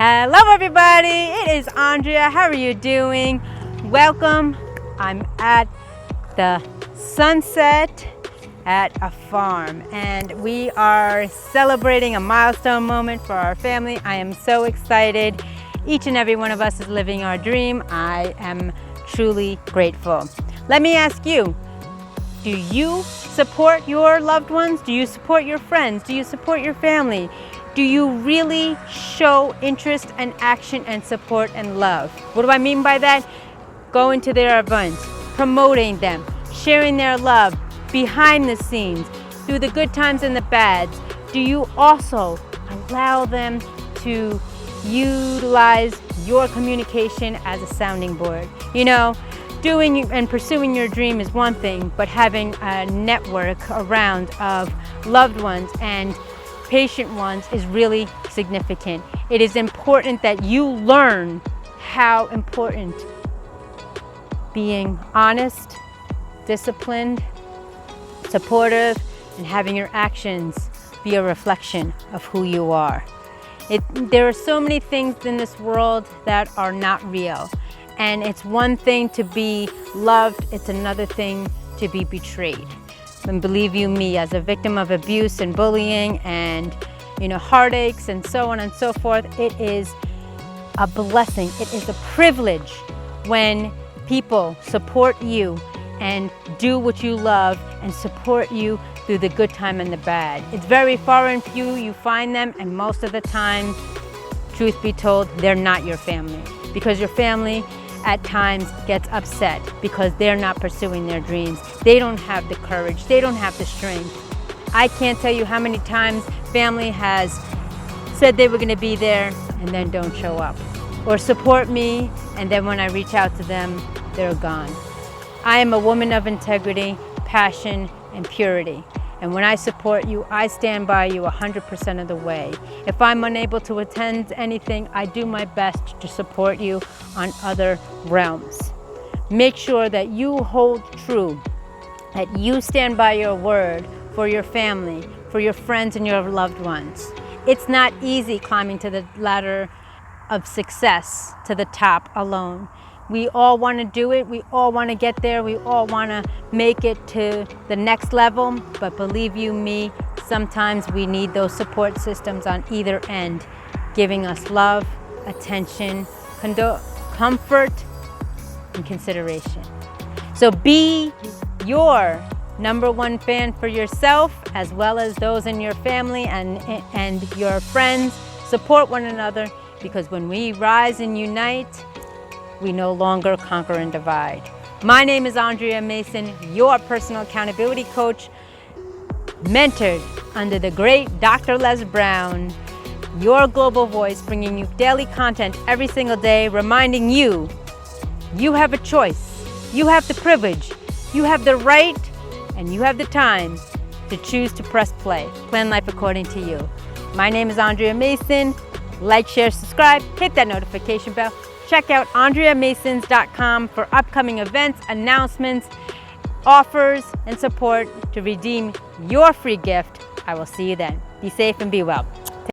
Hello everybody, it is Andrea. How are you doing? Welcome. I'm at the sunset at a farm and we are celebrating a milestone moment for our family. I am so excited. Each and every one of us is living our dream. I am truly grateful. Let me ask you, do you support your loved ones? Do you support your friends? Do you support your family? Do you really show interest and action and support and love? What do I mean by that? Going to their events, promoting them, sharing their love behind the scenes, through the good times and the bads. Do you also allow them to utilize your communication as a sounding board? You know, doing and pursuing your dream is one thing, but having a network around of loved ones and patient ones is really significant. It is important that you learn how important being honest, disciplined, supportive, and having your actions be a reflection of who you are. There are so many things in this world that are not real. And it's one thing to be loved, it's another thing to be betrayed. And believe you me, as a victim of abuse and bullying and heartaches and so on and so forth, it is a blessing. It is a privilege when people support you and do what you love and support you through the good time and the bad. It's very far and few you find them, and most of the time, truth be told, they're not your family, because your family at times gets upset because they're not pursuing their dreams. They don't have the courage, they don't have the strength. I can't tell you how many times family has said they were gonna be there and then don't show up. Or support me, and then when I reach out to them, they're gone. I am a woman of integrity, passion, and purity. And when I support you, I stand by you 100% of the way. If I'm unable to attend anything, I do my best to support you on other realms. Make sure that you hold true, that you stand by your word for your family, for your friends and your loved ones. It's not easy climbing to the ladder of success to the top alone. We all want to do it, we all want to get there, we all want to make it to the next level, but believe you me, sometimes we need those support systems on either end, giving us love, attention, comfort, and consideration. So be your number one fan for yourself, as well as those in your family and your friends. Support one another, because when we rise and unite, we no longer conquer and divide. My name is Andrea Mason, your personal accountability coach, mentored under the great Dr. Les Brown, your global voice, bringing you daily content every single day, reminding you, you have a choice, you have the privilege, you have the right, and you have the time to choose to press play. Plan life according to you. My name is Andrea Mason. Like, share, subscribe, hit that notification bell. Check out AndreaMasons.com for upcoming events, announcements, offers, and support to redeem your free gift. I will see you then. Be safe and be well.